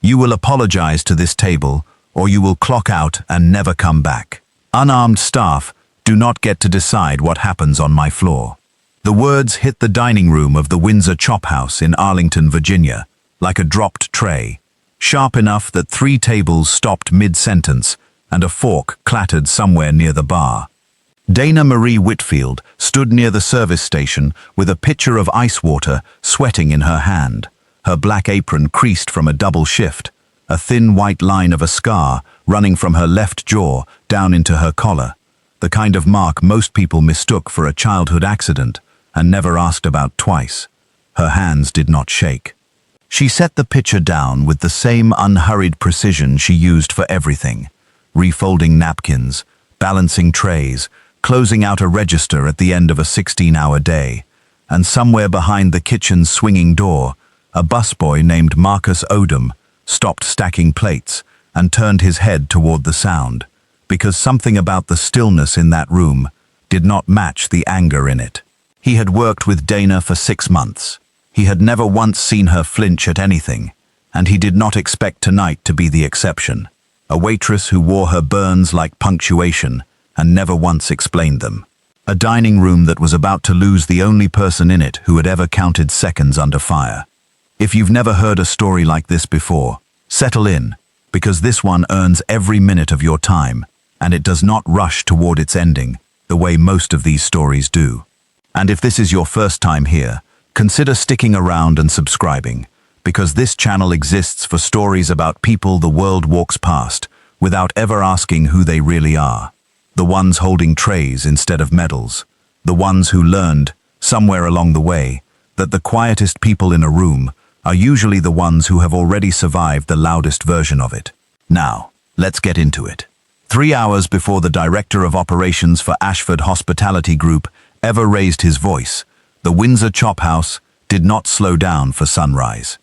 You will apologize to this table, or you will clock out and never come back. Unarmed staff do not get to decide what happens on my floor." The words hit the dining room of the Windsor Chop House in Arlington, Virginia, like a dropped tray, sharp enough that 3 tables stopped mid-sentence and a fork clattered somewhere near the bar. Dana Marie Whitfield stood near the service station with a pitcher of ice water sweating in her hand, her black apron creased from a double shift, a thin white line of a scar running from her left jaw down into her collar, the kind of mark most people mistook for a childhood accident and never asked about twice. Her hands did not shake. She set the pitcher down with the same unhurried precision she used for everything, refolding napkins, balancing trays, closing out a register at the end of a 16-hour day, and somewhere behind the kitchen's swinging door, a busboy named Marcus Odom stopped stacking plates and turned his head toward the sound, because something about the stillness in that room did not match the anger in it. He had worked with Dana for 6 months. He had never once seen her flinch at anything, and he did not expect tonight to be the exception. A waitress who wore her burns like punctuation and never once explained them. A dining room that was about to lose the only person in it who had ever counted seconds under fire. If you've never heard a story like this before, settle in, because this one earns every minute of your time, and it does not rush toward its ending the way most of these stories do. And if this is your first time here, consider sticking around and subscribing, because this channel exists for stories about people the world walks past without ever asking who they really are. The ones holding trays instead of medals. The ones who learned, somewhere along the way, that the quietest people in a room are usually the ones who have already survived the loudest version of it. Now, let's get into it. 3 hours before the Director of Operations for Ashford Hospitality Group ever raised his voice, the Windsor Chop House did not slow down for sunrise.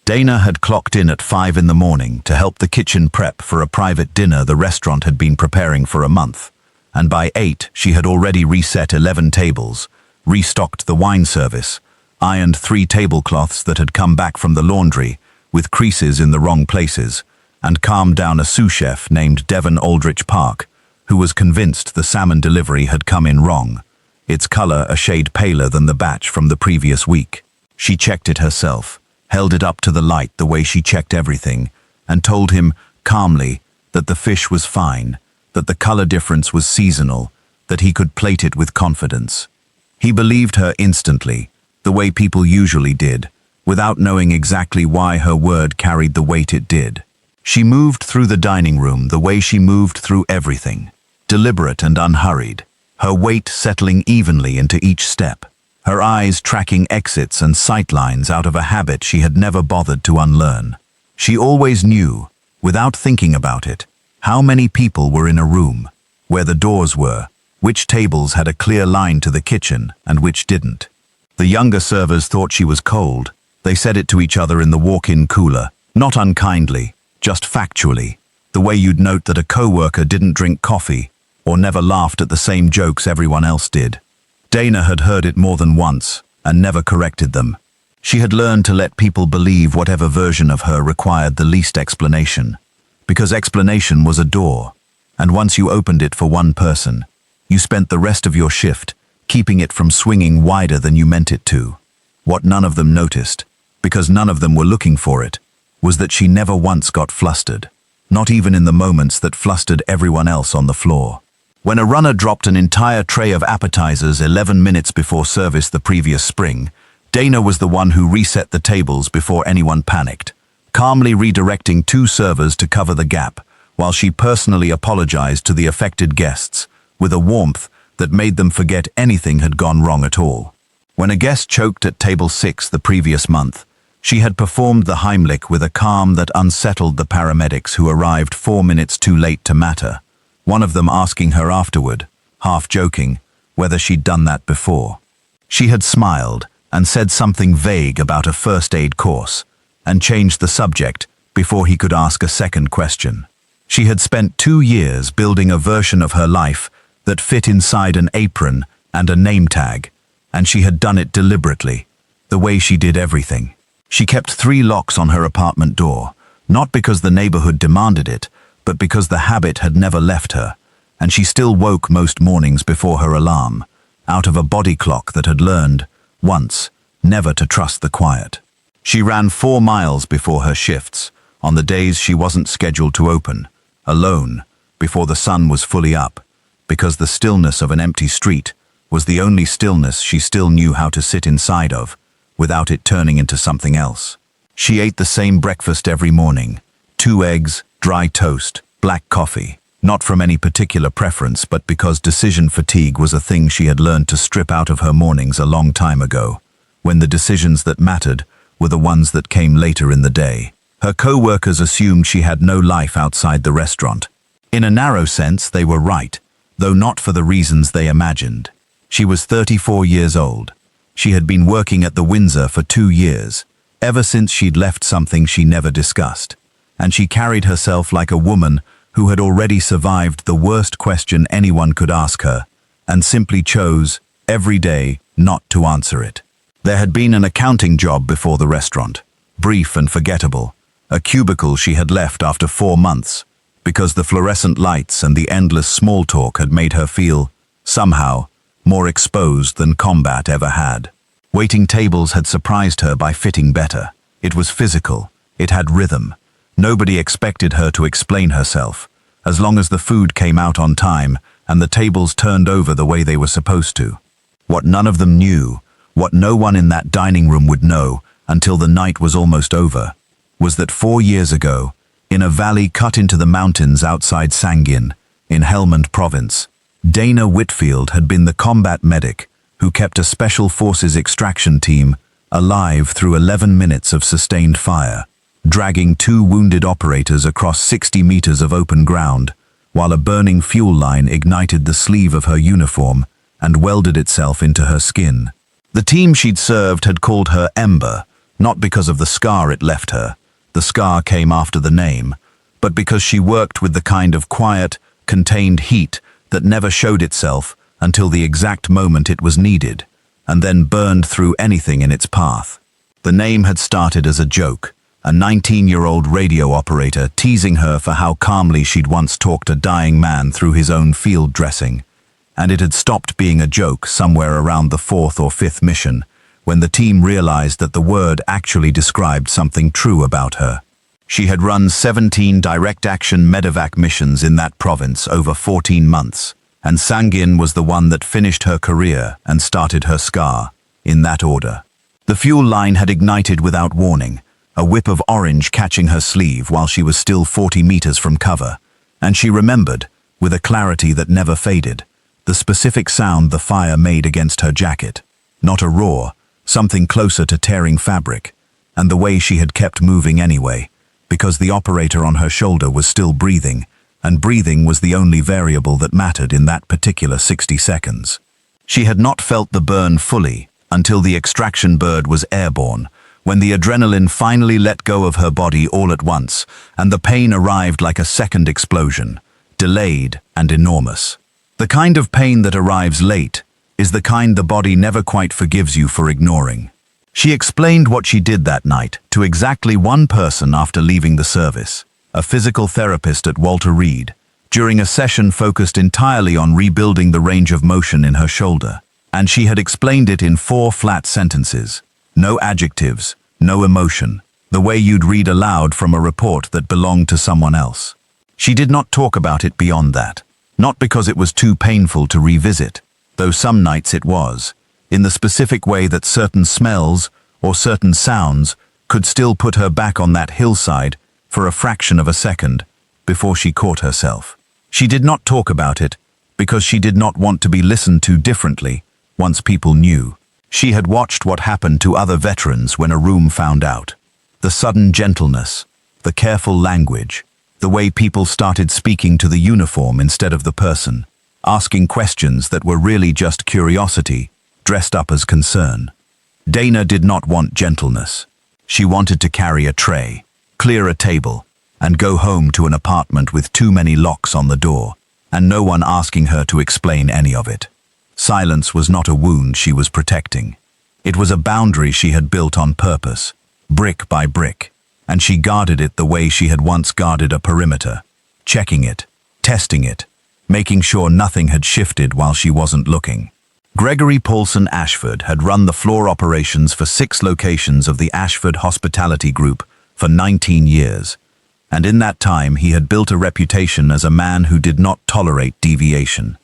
Dana had clocked in at 5 in the morning to help the kitchen prep for a private dinner the restaurant had been preparing for a month, and by 8 she had already reset 11 tables, restocked the wine service, ironed 3 tablecloths that had come back from the laundry with creases in the wrong places, and calmed down a sous chef named Devon Aldrich Park, who was convinced the salmon delivery had come in wrong, its color a shade paler than the batch from the previous week. She checked it herself, held it up to the light the way she checked everything, and told him calmly that the fish was fine, that the color difference was seasonal, that he could plate it with confidence. He believed her instantly, the way people usually did, without knowing exactly why her word carried the weight it did. She moved through the dining room the way she moved through everything, deliberate and unhurried, her weight settling evenly into each step, her eyes tracking exits and sightlines out of a habit she had never bothered to unlearn. She always knew, without thinking about it, how many people were in a room, where the doors were, which tables had a clear line to the kitchen and which didn't. The younger servers thought she was cold. They said it to each other in the walk-in cooler, not unkindly, just factually, the way you'd note that a co-worker didn't drink coffee or never laughed at the same jokes everyone else did. Dana had heard it more than once and never corrected them. She had learned to let people believe whatever version of her required the least explanation, because explanation was a door, and once you opened it for one person, you spent the rest of your shift keeping it from swinging wider than you meant it to. What none of them noticed, because none of them were looking for it, was that she never once got flustered, not even in the moments that flustered everyone else on the floor. When a runner dropped an entire tray of appetizers 11 minutes before service the previous spring, Dana was the one who reset the tables before anyone panicked, calmly redirecting 2 servers to cover the gap, while she personally apologized to the affected guests, with a warmth that made them forget anything had gone wrong at all. When a guest choked at table 6 the previous month, she had performed the Heimlich with a calm that unsettled the paramedics who arrived 4 minutes too late to matter, one of them asking her afterward, half joking, whether she'd done that before. She had smiled and said something vague about a first aid course, and changed the subject before he could ask a second question. She had spent 2 years building a version of her life that fit inside an apron and a name tag, and she had done it deliberately, the way she did everything. She kept 3 locks on her apartment door, Not because the neighborhood demanded it, but because the habit had never left her, and she still woke most mornings before her alarm, out of a body clock that had learned, once, never to trust the quiet. She ran 4 miles before her shifts, on the days she wasn't scheduled to open, alone, before the sun was fully up, because the stillness of an empty street was the only stillness she still knew how to sit inside of, without it turning into something else. She ate the same breakfast every morning, 2 eggs, dry toast, black coffee, not from any particular preference, but because decision fatigue was a thing she had learned to strip out of her mornings a long time ago, when the decisions that mattered were the ones that came later in the day. Her co-workers assumed she had no life outside the restaurant. In a narrow sense, they were right, though not for the reasons they imagined. She was 34 years old. She had been working at the Windsor for 2 years, ever since she'd left something she never discussed, and she carried herself like a woman who had already survived the worst question anyone could ask her, and simply chose, every day, not to answer it. There had been an accounting job before the restaurant, brief and forgettable, a cubicle she had left after 4 months, because the fluorescent lights and the endless small talk had made her feel, somehow, more exposed than combat ever had. Waiting tables had surprised her by fitting better. It was physical. It had rhythm. Nobody expected her to explain herself, as long as the food came out on time and the tables turned over the way they were supposed to. What none of them knew, what no one in that dining room would know until the night was almost over, was that 4 years ago, in a valley cut into the mountains outside Sangin, in Helmand Province, Dana Whitfield had been the combat medic who kept a Special Forces extraction team alive through 11 minutes of sustained fire, dragging 2 wounded operators across 60 meters of open ground, while a burning fuel line ignited the sleeve of her uniform and welded itself into her skin. The team she'd served had called her Ember, not because of the scar it left her, the scar came after the name, but because she worked with the kind of quiet, contained heat that never showed itself until the exact moment it was needed, and then burned through anything in its path. The name had started as a joke, a 19-year-old radio operator teasing her for how calmly she'd once talked a dying man through his own field dressing, and it had stopped being a joke somewhere around the 4th or 5th mission, when the team realized that the word actually described something true about her. She had run 17 direct-action medevac missions in that province over 14 months, and Sangin was the one that finished her career and started her scar, in that order. The fuel line had ignited without warning, a whip of orange catching her sleeve while she was still 40 meters from cover, and she remembered, with a clarity that never faded, the specific sound the fire made against her jacket. Not a roar, something closer to tearing fabric, and the way she had kept moving anyway, because the operator on her shoulder was still breathing, and breathing was the only variable that mattered in that particular 60 seconds. She had not felt the burn fully until the extraction bird was airborne, when the adrenaline finally let go of her body all at once, and the pain arrived like a second explosion, delayed and enormous. The kind of pain that arrives late is the kind the body never quite forgives you for ignoring. She explained what she did that night to exactly one person after leaving the service, a physical therapist at Walter Reed, during a session focused entirely on rebuilding the range of motion in her shoulder. And she had explained it in 4 flat sentences. No adjectives, no emotion, the way you'd read aloud from a report that belonged to someone else. She did not talk about it beyond that, not because it was too painful to revisit, though some nights it was, in the specific way that certain smells or certain sounds could still put her back on that hillside for a fraction of a second before she caught herself. She did not talk about it because she did not want to be listened to differently once people knew. She had watched what happened to other veterans when a room found out. The sudden gentleness, the careful language, the way people started speaking to the uniform instead of the person, asking questions that were really just curiosity, dressed up as concern. Dana did not want gentleness. She wanted to carry a tray, clear a table, and go home to an apartment with too many locks on the door, and no one asking her to explain any of it. Silence was not a wound she was protecting. It was a boundary she had built on purpose, brick by brick, and she guarded it the way she had once guarded a perimeter, checking it, testing it, making sure nothing had shifted while she wasn't looking. Gregory Paulson Ashford had run the floor operations for 6 locations of the Ashford Hospitality Group for 19 years, and in that time he had built a reputation as a man who did not tolerate deviation.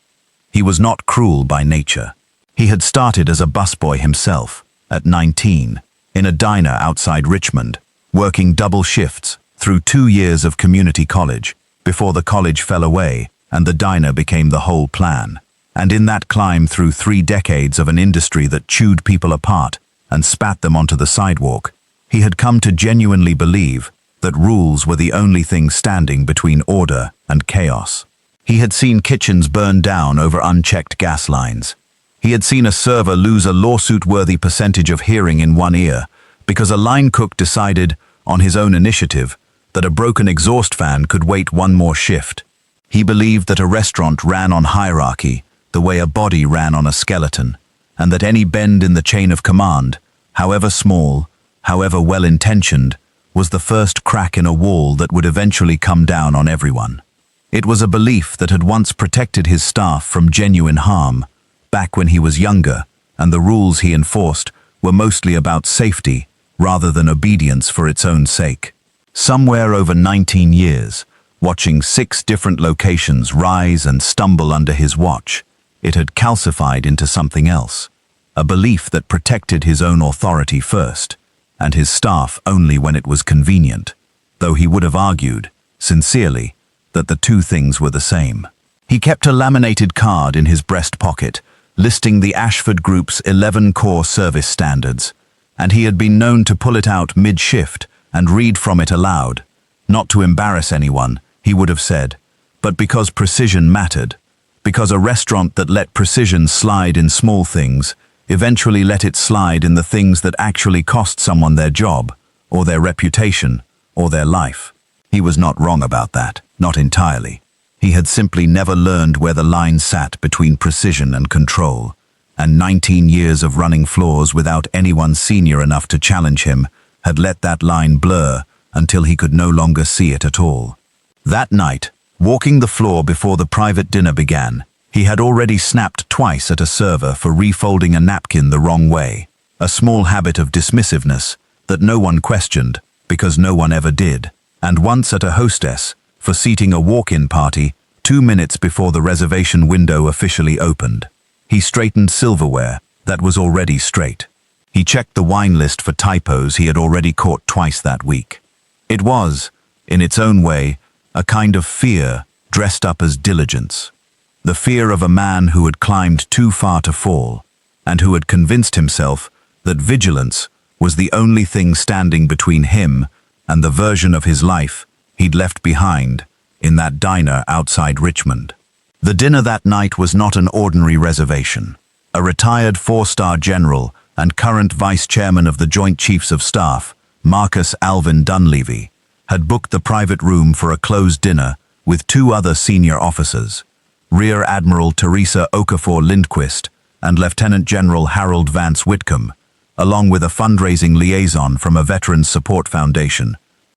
He was not cruel by nature. He had started as a busboy himself, at 19, in a diner outside Richmond, working double shifts through 2 years of community college, before the college fell away and the diner became the whole plan. And in that climb through 3 decades of an industry that chewed people apart and spat them onto the sidewalk, he had come to genuinely believe that rules were the only thing standing between order and chaos. He had seen kitchens burn down over unchecked gas lines. He had seen a server lose a lawsuit-worthy percentage of hearing in one ear because a line cook decided, on his own initiative, that a broken exhaust fan could wait one more shift. He believed that a restaurant ran on hierarchy the way a body ran on a skeleton, and that any bend in the chain of command, however small, however well-intentioned, was the first crack in a wall that would eventually come down on everyone. It was a belief that had once protected his staff from genuine harm, back when he was younger, and the rules he enforced were mostly about safety rather than obedience for its own sake. Somewhere over 19 years, watching 6 different locations rise and stumble under his watch, it had calcified into something else, a belief that protected his own authority first, and his staff only when it was convenient, though he would have argued, sincerely, that the 2 things were the same. He kept a laminated card in his breast pocket, listing the Ashford Group's 11 core service standards, and he had been known to pull it out mid-shift and read from it aloud, not to embarrass anyone, he would have said, but because precision mattered, because a restaurant that let precision slide in small things eventually let it slide in the things that actually cost someone their job, or their reputation, or their life. He was not wrong about that, not entirely. He had simply never learned where the line sat between precision and control, and 19 years of running floors without anyone senior enough to challenge him had let that line blur until he could no longer see it at all. That night, walking the floor before the private dinner began, he had already snapped twice at a server for refolding a napkin the wrong way, a small habit of dismissiveness that no one questioned because no one ever did, and once at a hostess for seating a walk-in party 2 minutes before the reservation window officially opened. He straightened silverware that was already straight. He checked the wine list for typos he had already caught twice that week. It was, in its own way, a kind of fear dressed up as diligence. The fear of a man who had climbed too far to fall, and who had convinced himself that vigilance was the only thing standing between him and the version of his life he'd left behind in that diner outside Richmond. The dinner that night was not an ordinary reservation. A retired 4-star general and current vice chairman of the Joint Chiefs of Staff, Marcus Alvin Dunleavy, had booked the private room for a closed dinner with 2 other senior officers, Rear Admiral Teresa Okafor Lindquist and Lieutenant General Harold Vance Whitcomb, along with a fundraising liaison from a Veterans Support Foundation,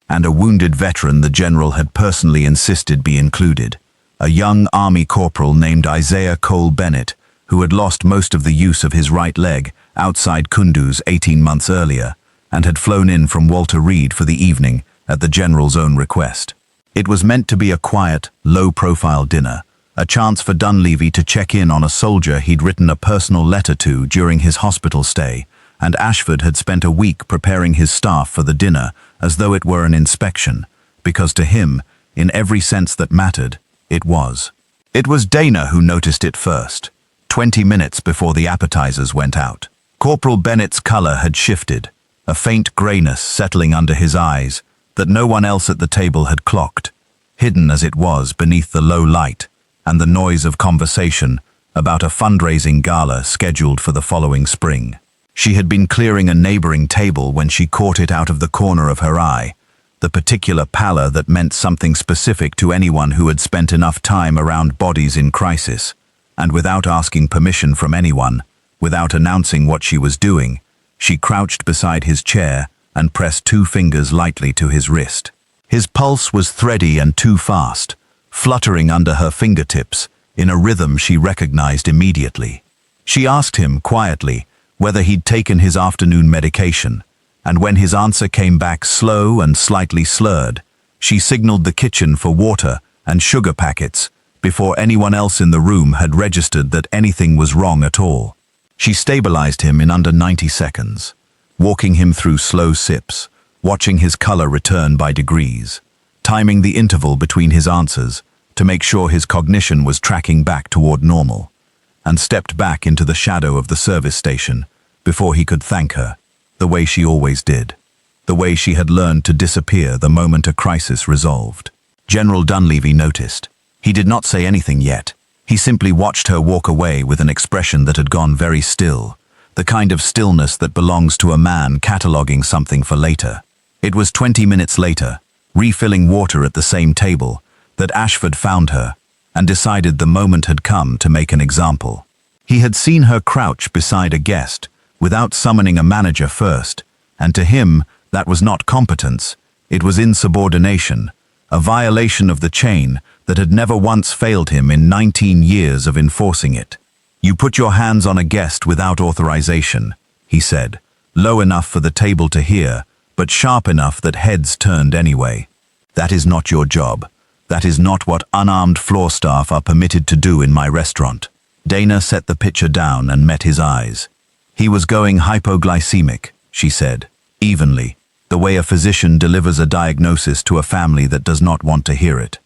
and a wounded veteran the general had personally insisted be included, a young Army corporal named Isaiah Cole Bennett, who had lost most of the use of his right leg outside Kunduz 18 months earlier, and had flown in from Walter Reed for the evening at the general's own request. It was meant to be a quiet, low-profile dinner, a chance for Dunleavy to check in on a soldier he'd written a personal letter to during his hospital stay, and Ashford had spent a week preparing his staff for the dinner as though it were an inspection, because to him, in every sense that mattered, it was. It was Dana who noticed it first, 20 minutes before the appetizers went out. Corporal Bennett's color had shifted, a faint grayness settling under his eyes that no one else at the table had clocked, hidden as it was beneath the low light and the noise of conversation about a fundraising gala scheduled for the following spring. She had been clearing a neighboring table when she caught it out of the corner of her eye, the particular pallor that meant something specific to anyone who had spent enough time around bodies in crisis, and without asking permission from anyone, without announcing what she was doing, she crouched beside his chair and pressed 2 fingers lightly to his wrist. His pulse was thready and too fast, fluttering under her fingertips in a rhythm she recognized immediately. She asked him quietly whether he'd taken his afternoon medication, and when his answer came back slow and slightly slurred, she signaled the kitchen for water and sugar packets before anyone else in the room had registered that anything was wrong at all. She stabilized him in under 90 seconds, walking him through slow sips, watching his color return by degrees, timing the interval between his answers to make sure his cognition was tracking back toward normal, and stepped back into the shadow of the service station before he could thank her, the way she always did, the way she had learned to disappear the moment a crisis resolved. General Dunleavy noticed. He did not say anything yet. He simply watched her walk away with an expression that had gone very still, the kind of stillness that belongs to a man cataloging something for later. It was 20 minutes later, refilling water at the same table, that Ashford found her and decided the moment had come to make an example. He had seen her crouch beside a guest without summoning a manager first, and to him that was not competence, it was insubordination, a violation of the chain that had never once failed him in 19 years of enforcing it. "You put your hands on a guest without authorization," he said, low enough for the table to hear, but sharp enough that heads turned anyway. "That is not your job. That is not what unarmed floor staff are permitted to do in my restaurant." Dana set the pitcher down and met his eyes. "He was going hypoglycemic," she said, evenly, the way a physician delivers a diagnosis to a family that does not want to hear it.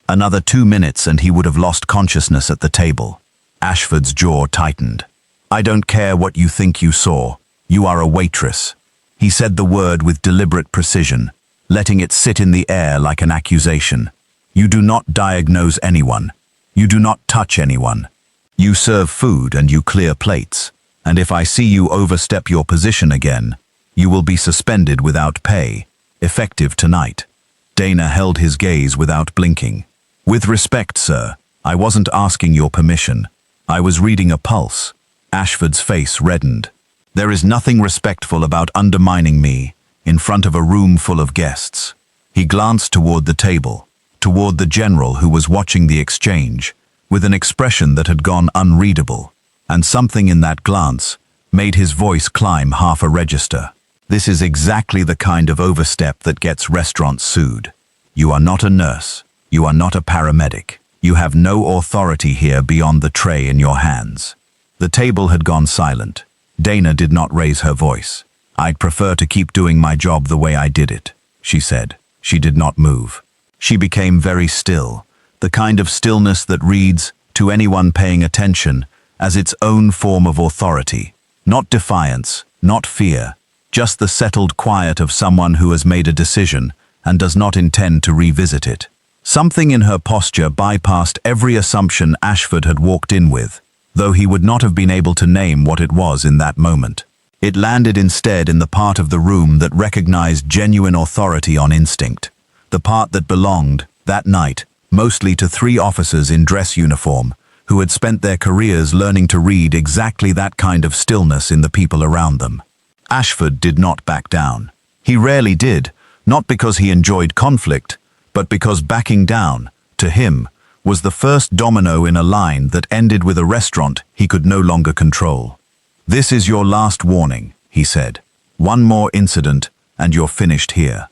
Another 2 minutes and he would have lost consciousness at the table. Ashford's jaw tightened. "I don't care what you think you saw. You are a waitress." He said the word with deliberate precision, letting it sit in the air like an accusation. "You do not diagnose anyone. You do not touch anyone. You serve food and you clear plates. And if I see you overstep your position again, you will be suspended without pay, effective tonight." Dana held his gaze without blinking. "With respect, sir, I wasn't asking your permission. I was reading a pulse." Ashford's face reddened. "There is nothing respectful about undermining me in front of a room full of guests." He glanced toward the table, toward the general who was watching the exchange, with an expression that had gone unreadable, and something in that glance made his voice climb half a register. "This is exactly the kind of overstep that gets restaurants sued. You are not a nurse. You are not a paramedic. You have no authority here beyond the tray in your hands." The table had gone silent. Dana did not raise her voice. "I'd prefer to keep doing my job the way I did it," she said. She did not move. She became very still, the kind of stillness that reads, to anyone paying attention, as its own form of authority. Not defiance, not fear, just the settled quiet of someone who has made a decision and does not intend to revisit it. Something in her posture bypassed every assumption Ashford had walked in with, though he would not have been able to name what it was in that moment. It landed instead in the part of the room that recognized genuine authority on instinct, the part that belonged, that night, mostly to 3 officers in dress uniform, who had spent their careers learning to read exactly that kind of stillness in the people around them. Ashford did not back down. He rarely did, not because he enjoyed conflict, but because backing down, to him, was the first domino in a line that ended with a restaurant he could no longer control. "This is your last warning," he said. "One more incident, and you're finished here."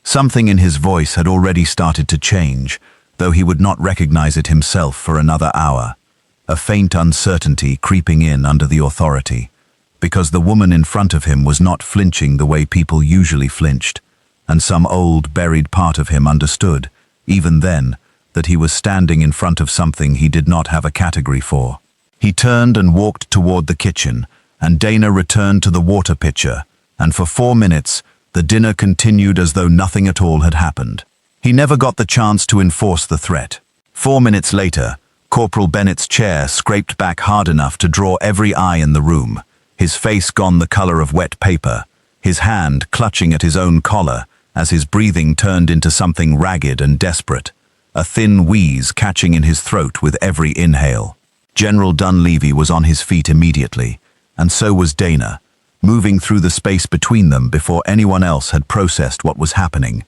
Something in his voice had already started to change, though he would not recognize it himself for another hour. A faint uncertainty creeping in under the authority, because the woman in front of him was not flinching the way people usually flinched, and some old, buried part of him understood, even then, that he was standing in front of something he did not have a category for. He turned and walked toward the kitchen, and Dana returned to the water pitcher, and for 4 minutes, the dinner continued as though nothing at all had happened. He never got the chance to enforce the threat. 4 minutes later, Corporal Bennett's chair scraped back hard enough to draw every eye in the room, his face gone the color of wet paper, his hand clutching at his own collar as his breathing turned into something ragged and desperate, a thin wheeze catching in his throat with every inhale. General Dunleavy was on his feet immediately, and so was Dana, moving through the space between them before anyone else had processed what was happening,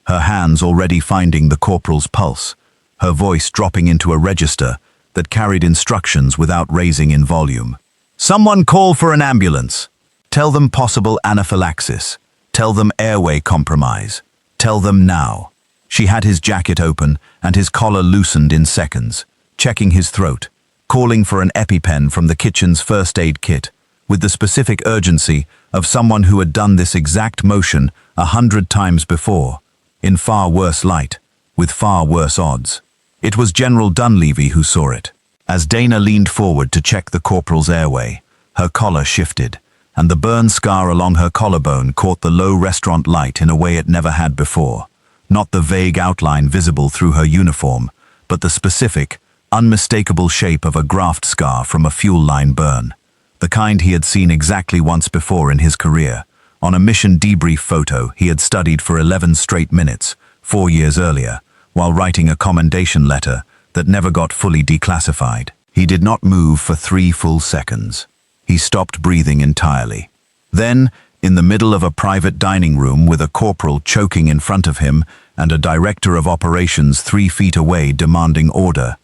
her hands already finding the corporal's pulse, her voice dropping into a register that carried instructions without raising in volume. Someone call for an ambulance. Tell them possible anaphylaxis. Tell them airway compromise. Tell them now. She had his jacket open and his collar loosened in seconds, checking his throat, calling for an EpiPen from the kitchen's first aid kit, with the specific urgency of someone who had done this exact motion 100 times before, in far worse light, with far worse odds. It was General Dunleavy who saw it. As Dana leaned forward to check the corporal's airway, her collar shifted, and the burn scar along her collarbone caught the low restaurant light in a way it never had before. Not the vague outline visible through her uniform, but the specific, unmistakable shape of a graft scar from a fuel line burn. The kind he had seen exactly once before in his career, on a mission debrief photo he had studied for 11 straight minutes, 4 years earlier, while writing a commendation letter that never got fully declassified. He did not move for 3 full seconds. He stopped breathing entirely. Then, in the middle of a private dining room with a corporal choking in front of him and a director of operations 3 feet away demanding order,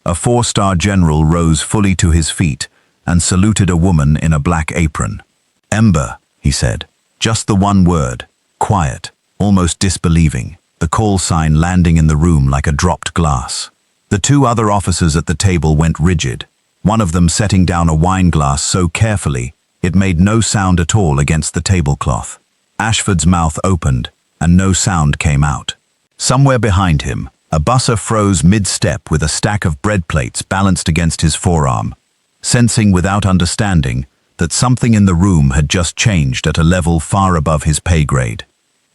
a 4-star general rose fully to his feet and saluted a woman in a black apron. "Ember," he said. Just the one word, quiet, almost disbelieving, the call sign landing in the room like a dropped glass. The 2 other officers at the table went rigid, one of them setting down a wine glass so carefully it made no sound at all against the tablecloth. Ashford's mouth opened, and no sound came out. Somewhere behind him, a busser froze mid-step with a stack of bread plates balanced against his forearm, sensing without understanding that something in the room had just changed at a level far above his pay grade.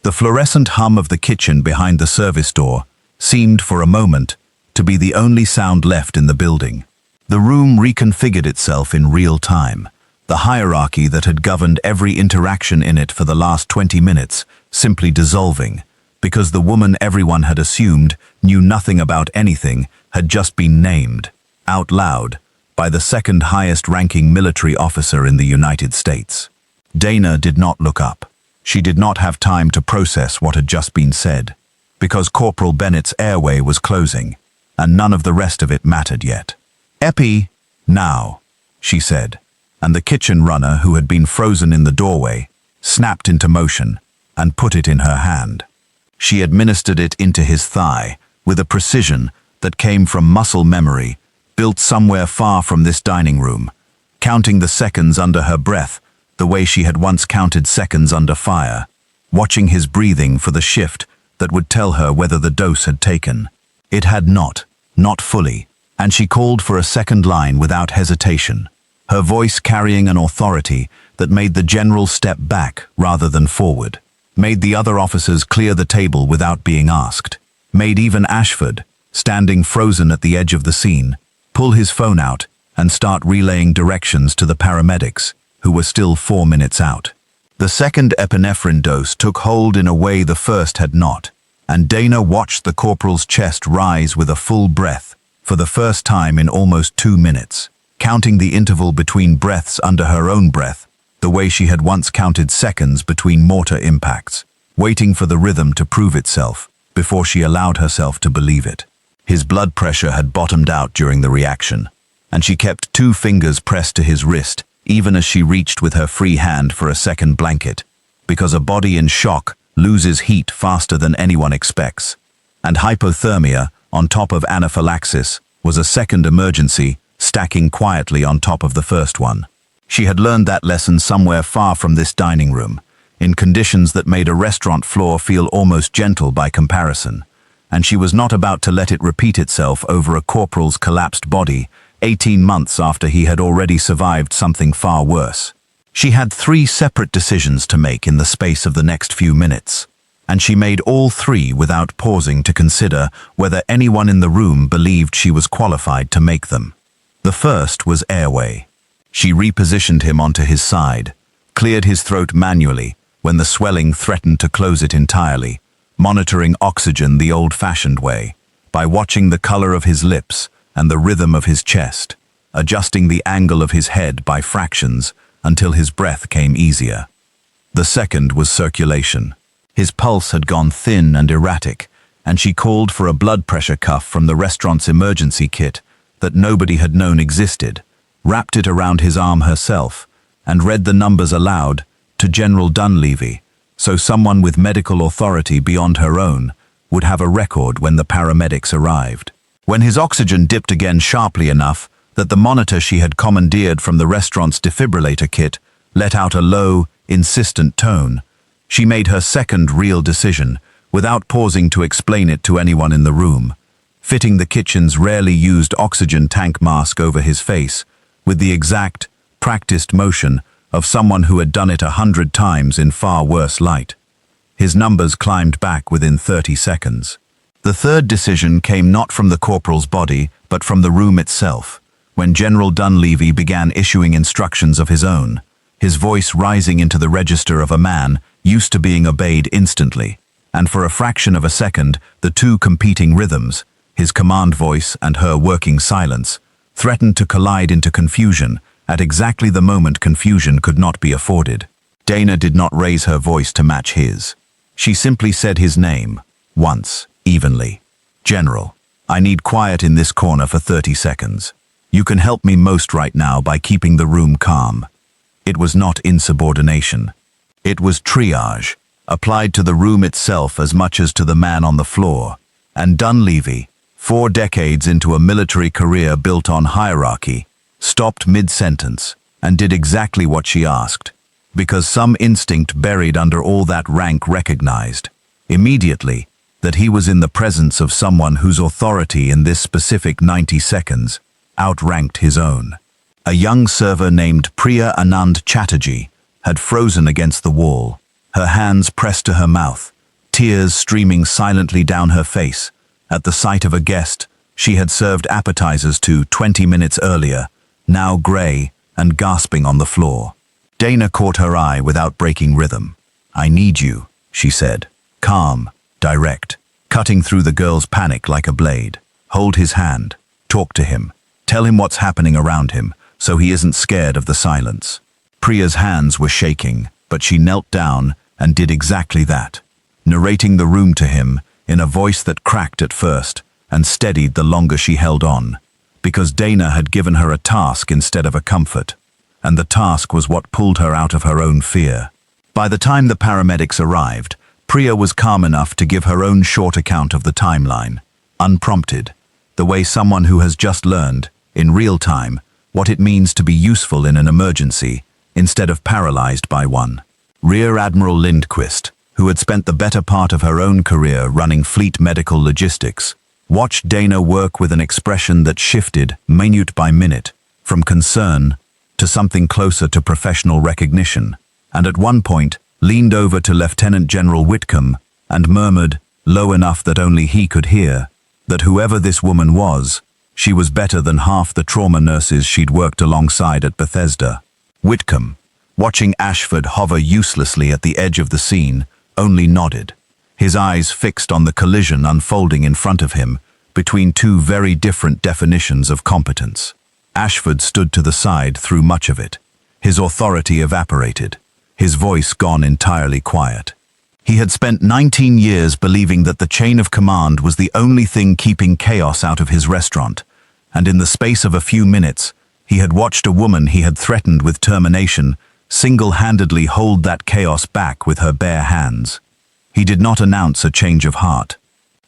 The fluorescent hum of the kitchen behind the service door seemed, for a moment, to be the only sound left in the building. The room reconfigured itself in real time, the hierarchy that had governed every interaction in it for the last 20 minutes simply dissolving, because the woman everyone had assumed knew nothing about anything had just been named, out loud, by the second highest-ranking military officer in the United States. Dana did not look up. She did not have time to process what had just been said, because Corporal Bennett's airway was closing, and none of the rest of it mattered yet. "Epi, now," she said, and the kitchen runner, who had been frozen in the doorway, snapped into motion and put it in her hand. She administered it into his thigh with a precision that came from muscle memory, built somewhere far from this dining room, counting the seconds under her breath the way she had once counted seconds under fire, watching his breathing for the shift that would tell her whether the dose had taken. It had not fully, and she called for a second line without hesitation, her voice carrying an authority that made the general step back rather than forward, made the other officers clear the table without being asked, made even Ashford, standing frozen at the edge of the scene, pull his phone out and start relaying directions to the paramedics, who were still 4 minutes out. The second epinephrine dose took hold in a way the first had not, and Dana watched the corporal's chest rise with a full breath for the first time in almost 2 minutes, counting the interval between breaths under her own breath, the way she had once counted seconds between mortar impacts, waiting for the rhythm to prove itself before she allowed herself to believe it. His blood pressure had bottomed out during the reaction, and she kept 2 fingers pressed to his wrist even as she reached with her free hand for a second blanket, because a body in shock loses heat faster than anyone expects, and hypothermia on top of anaphylaxis was a second emergency stacking quietly on top of the first one. She had learned that lesson somewhere far from this dining room, in conditions that made a restaurant floor feel almost gentle by comparison, and she was not about to let it repeat itself over a corporal's collapsed body 18 months after he had already survived something far worse. She had 3 separate decisions to make in the space of the next few minutes, and she made all 3 without pausing to consider whether anyone in the room believed she was qualified to make them. The first was airway. She repositioned him onto his side, cleared his throat manually when the swelling threatened to close it entirely, monitoring oxygen the old-fashioned way, by watching the color of his lips and the rhythm of his chest, adjusting the angle of his head by fractions until his breath came easier. The second was circulation. His pulse had gone thin and erratic, and she called for a blood pressure cuff from the restaurant's emergency kit that nobody had known existed, wrapped it around his arm herself, and read the numbers aloud to General Dunleavy, so someone with medical authority beyond her own would have a record when the paramedics arrived. When his oxygen dipped again sharply enough that the monitor she had commandeered from the restaurant's defibrillator kit let out a low, insistent tone, she made her second real decision without pausing to explain it to anyone in the room, fitting the kitchen's rarely used oxygen tank mask over his face with the exact, practiced motion of someone who had done it 100 times in far worse light. His numbers climbed back within 30 seconds. The third decision came not from the corporal's body, but from the room itself, when General Dunleavy began issuing instructions of his own, his voice rising into the register of a man used to being obeyed instantly, and for a fraction of a second, the two competing rhythms, his command voice and her working silence, threatened to collide into confusion at exactly the moment confusion could not be afforded. Dana did not raise her voice to match his. She simply said his name, once, evenly. "General, I need quiet in this corner for 30 seconds. You can help me most right now by keeping the room calm." It was not insubordination. It was triage, applied to the room itself as much as to the man on the floor. And Dunleavy, 4 decades into a military career built on hierarchy, stopped mid-sentence and did exactly what she asked, because some instinct buried under all that rank recognized, immediately, that he was in the presence of someone whose authority in this specific 90 seconds outranked his own. A young server named Priya Anand Chatterjee had frozen against the wall, her hands pressed to her mouth, tears streaming silently down her face, at the sight of a guest she had served appetizers to 20 minutes earlier, now gray and gasping on the floor. Dana caught her eye without breaking rhythm. "I need you," she said, calm, direct, cutting through the girl's panic like a blade. "Hold his hand, talk to him, tell him what's happening around him, so he isn't scared of the silence." Priya's hands were shaking, but she knelt down and did exactly that, narrating the room to him in a voice that cracked at first and steadied the longer she held on, because Dana had given her a task instead of a comfort, and the task was what pulled her out of her own fear. By the time the paramedics arrived, Priya was calm enough to give her own short account of the timeline, unprompted, the way someone who has just learned, in real time, what it means to be useful in an emergency instead of paralyzed by one. Rear Admiral Lindquist, who had spent the better part of her own career running fleet medical logistics, watched Dana work with an expression that shifted, minute by minute, from concern to something closer to professional recognition, and at one point leaned over to Lieutenant General Whitcomb and murmured, low enough that only he could hear, that whoever this woman was, she was better than half the trauma nurses she'd worked alongside at Bethesda. Whitcomb, watching Ashford hover uselessly at the edge of the scene, only nodded, his eyes fixed on the collision unfolding in front of him between two very different definitions of competence. Ashford stood to the side through much of it, his authority evaporated, his voice gone entirely quiet. He had spent 19 years believing that the chain of command was the only thing keeping chaos out of his restaurant, and in the space of a few minutes, he had watched a woman he had threatened with termination single-handedly hold that chaos back with her bare hands. He did not announce a change of heart.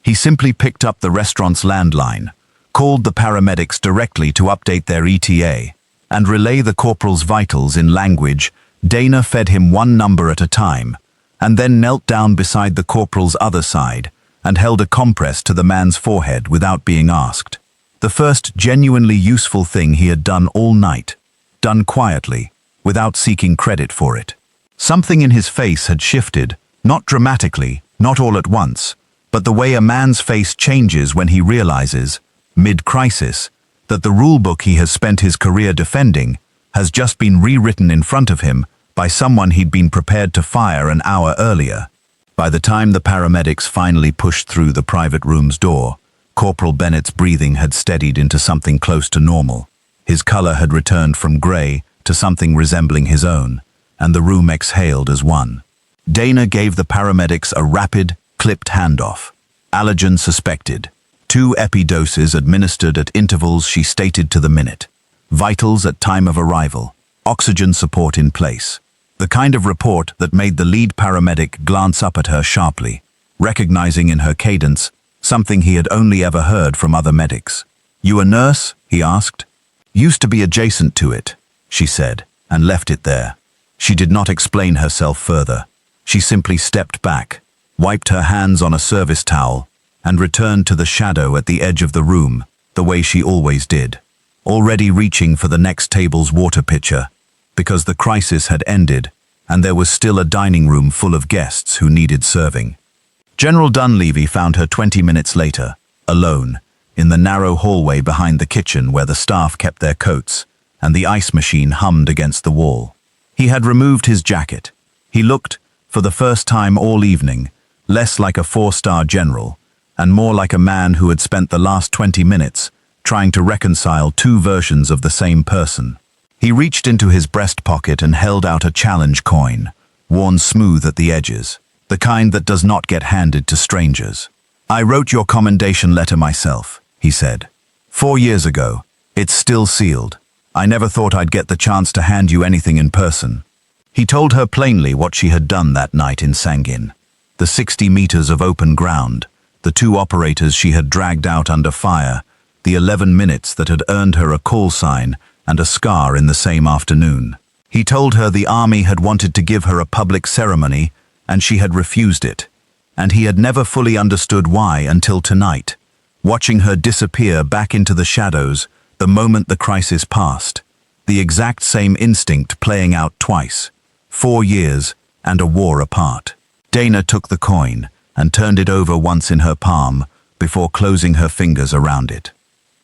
He simply picked up the restaurant's landline, called the paramedics directly to update their ETA, and relay the corporal's vitals in language Dana fed him one number at a time, and then knelt down beside the corporal's other side and held a compress to the man's forehead without being asked. The first genuinely useful thing he had done all night, done quietly, without seeking credit for it. Something in his face had shifted, not dramatically, not all at once, but the way a man's face changes when he realizes, mid-crisis, that the rulebook he has spent his career defending has just been rewritten in front of him by someone he'd been prepared to fire an hour earlier. By the time the paramedics finally pushed through the private room's door, Corporal Bennett's breathing had steadied into something close to normal. His color had returned from gray to something resembling his own, and the room exhaled as one. Dana gave the paramedics a rapid, clipped handoff. Allergen suspected. 2 epidoses administered at intervals she stated to the minute. Vitals at time of arrival. Oxygen support in place. The kind of report that made the lead paramedic glance up at her sharply, recognizing in her cadence something he had only ever heard from other medics. "You a nurse?" he asked. "Used to be adjacent to it," she said, and left it there. She did not explain herself further. She simply stepped back, wiped her hands on a service towel, and returned to the shadow at the edge of the room, the way she always did, already reaching for the next table's water pitcher, because the crisis had ended, and there was still a dining room full of guests who needed serving. General Dunleavy found her 20 minutes later, alone, in the narrow hallway behind the kitchen where the staff kept their coats, and the ice machine hummed against the wall. He had removed his jacket. He looked, for the first time all evening, less like a 4-star general, and more like a man who had spent the last 20 minutes trying to reconcile 2 versions of the same person. He reached into his breast pocket and held out a challenge coin, worn smooth at the edges, the kind that does not get handed to strangers. "I wrote your commendation letter myself," he said. "4 years ago. It's still sealed. I never thought I'd get the chance to hand you anything in person." He told her plainly what she had done that night in Sangin. The 60 meters of open ground, the 2 operators she had dragged out under fire, the 11 minutes that had earned her a call sign and a scar in the same afternoon. He told her the army had wanted to give her a public ceremony, and she had refused it, and he had never fully understood why until tonight, watching her disappear back into the shadows the moment the crisis passed, the exact same instinct playing out twice, 4 years and a war apart. Dana took the coin and turned it over once in her palm before closing her fingers around it.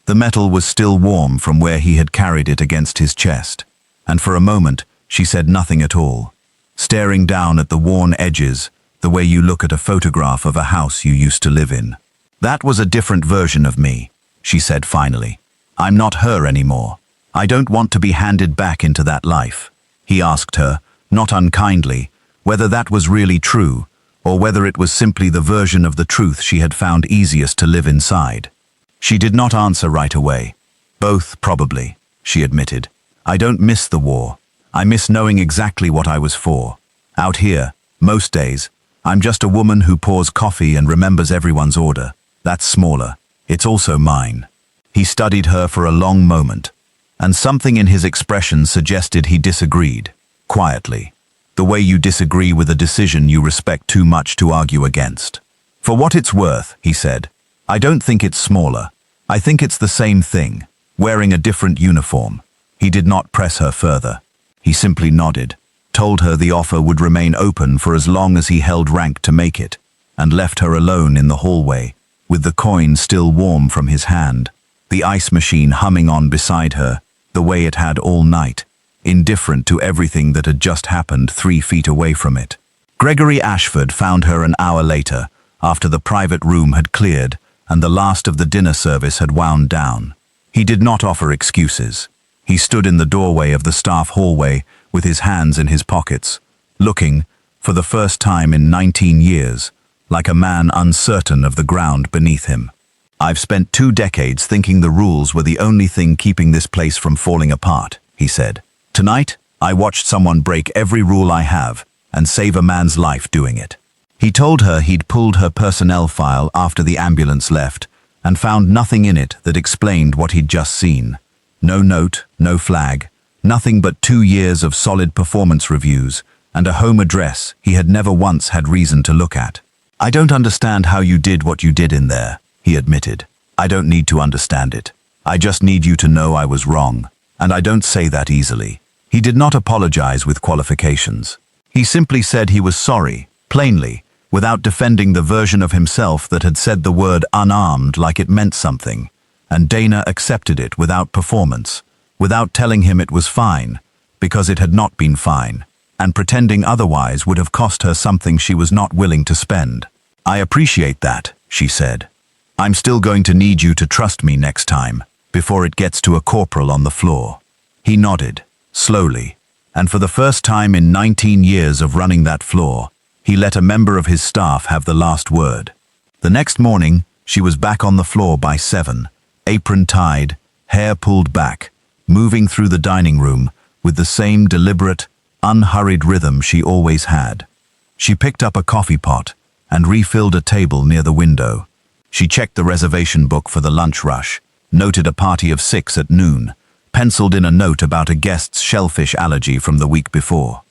The metal was still warm from where he had carried it against his chest, and for a moment she said nothing at all, staring down at the worn edges the way you look at a photograph of a house you used to live in. "That was a different version of me," she said finally. "I'm not her anymore. I don't want to be handed back into that life." He asked her, not unkindly, whether that was really true, or whether it was simply the version of the truth she had found easiest to live inside. She did not answer right away. "Both, probably," she admitted. "I don't miss the war. I miss knowing exactly what I was for. Out here, most days, I'm just a woman who pours coffee and remembers everyone's order. That's smaller. It's also mine." He studied her for a long moment, and something in his expression suggested he disagreed, quietly, the way you disagree with a decision you respect too much to argue against. "For what it's worth," he said, "I don't think it's smaller. I think it's the same thing, wearing a different uniform." He did not press her further. He simply nodded, told her the offer would remain open for as long as he held rank to make it, and left her alone in the hallway, with the coin still warm from his hand, the ice machine humming on beside her, the way it had all night, indifferent to everything that had just happened 3 feet away from it. Gregory Ashford found her an hour later, after the private room had cleared and the last of the dinner service had wound down. He did not offer excuses. He stood in the doorway of the staff hallway with his hands in his pockets, looking, for the first time in 19 years, like a man uncertain of the ground beneath him. "I've spent 2 decades thinking the rules were the only thing keeping this place from falling apart," he said. "Tonight, I watched someone break every rule I have and save a man's life doing it." He told her he'd pulled her personnel file after the ambulance left and found nothing in it that explained what he'd just seen. No note, no flag, nothing but 2 years of solid performance reviews and a home address he had never once had reason to look at. "I don't understand how you did what you did in there," he admitted. "I don't need to understand it. I just need you to know I was wrong, and I don't say that easily." He did not apologize with qualifications. He simply said he was sorry, plainly, without defending the version of himself that had said the word unarmed like it meant something, and Dana accepted it without performance, without telling him it was fine, because it had not been fine, and pretending otherwise would have cost her something she was not willing to spend. "I appreciate that," she said. "I'm still going to need you to trust me next time, before it gets to a corporal on the floor." He nodded, slowly, and for the first time in 19 years of running that floor, he let a member of his staff have the last word. The next morning, she was back on the floor by 7, apron tied, hair pulled back, moving through the dining room with the same deliberate, unhurried rhythm she always had. She picked up a coffee pot and refilled a table near the window. She checked the reservation book for the lunch rush, noted a party of 6 at noon, penciled in a note about a guest's shellfish allergy from the week before.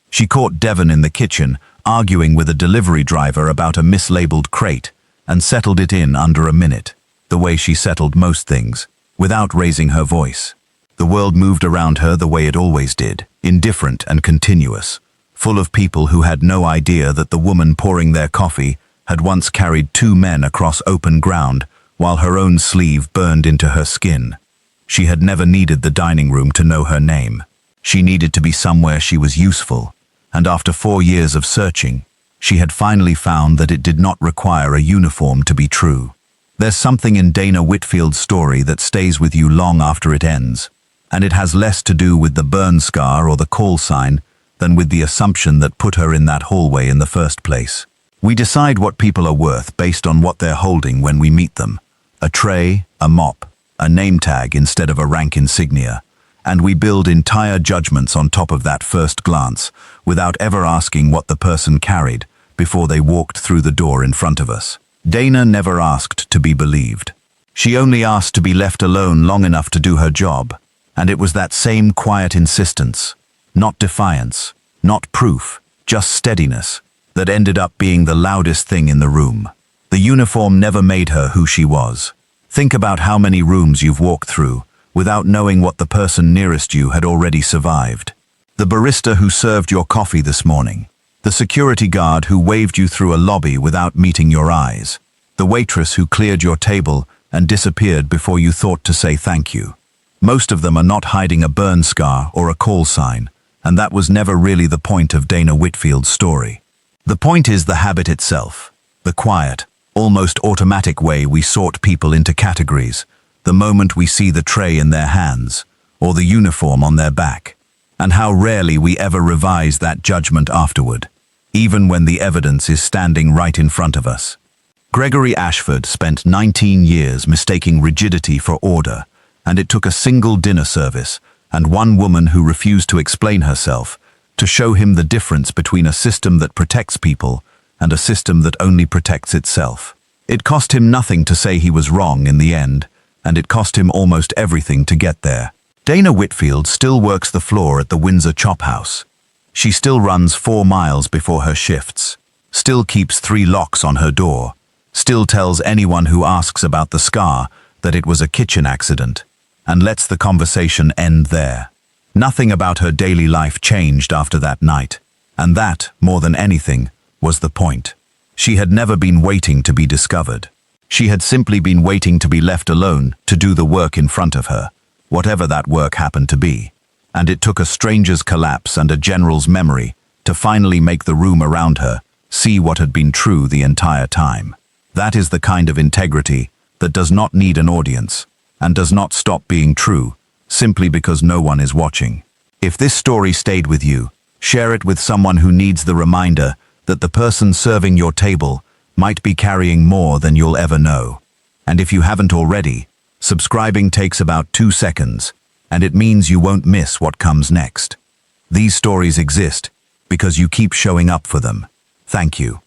She caught Devon in the kitchen, arguing with a delivery driver about a mislabeled crate, and settled it in under a minute, the way she settled most things, without raising her voice. The world moved around her the way it always did, indifferent and continuous, full of people who had no idea that the woman pouring their coffee had once carried 2 men across open ground while her own sleeve burned into her skin. She had never needed the dining room to know her name. She needed to be somewhere she was useful, and after 4 years of searching, she had finally found that it did not require a uniform to be true. There's something in Dana Whitfield's story that stays with you long after it ends, and it has less to do with the burn scar or the call sign than with the assumption that put her in that hallway in the first place. We decide what people are worth based on what they're holding when we meet them. A tray, a mop, a name tag instead of a rank insignia, and we build entire judgments on top of that first glance without ever asking what the person carried before they walked through the door in front of us. Dana never asked to be believed. She only asked to be left alone long enough to do her job, and it was that same quiet insistence, not defiance, not proof, just steadiness, that ended up being the loudest thing in the room. The uniform never made her who she was. Think about how many rooms you've walked through without knowing what the person nearest you had already survived. The barista who served your coffee this morning, the security guard who waved you through a lobby without meeting your eyes, the waitress who cleared your table and disappeared before you thought to say thank you. Most of them are not hiding a burn scar or a call sign, and that was never really the point of Dana Whitfield's story. The point is the habit itself, the quiet, almost automatic way we sort people into categories, the moment we see the tray in their hands, or the uniform on their back, and how rarely we ever revise that judgment afterward, even when the evidence is standing right in front of us. Gregory Ashford spent 19 years mistaking rigidity for order, and it took a single dinner service and one woman who refused to explain herself to show him the difference between a system that protects people and a system that only protects itself. It cost him nothing to say he was wrong in the end, and it cost him almost everything to get there. Dana Whitfield still works the floor at the Windsor Chop House. She still runs 4 miles before her shifts, still keeps 3 locks on her door, still tells anyone who asks about the scar that it was a kitchen accident, and lets the conversation end there. Nothing about her daily life changed after that night, and that, more than anything, was the point. She had never been waiting to be discovered. She had simply been waiting to be left alone to do the work in front of her, whatever that work happened to be. And it took a stranger's collapse and a general's memory to finally make the room around her see what had been true the entire time. That is the kind of integrity that does not need an audience and does not stop being true simply because no one is watching. If this story stayed with you, share it with someone who needs the reminder that the person serving your table might be carrying more than you'll ever know. And if you haven't already, subscribing takes about 2 seconds, and it means you won't miss what comes next. These stories exist because you keep showing up for them. Thank you.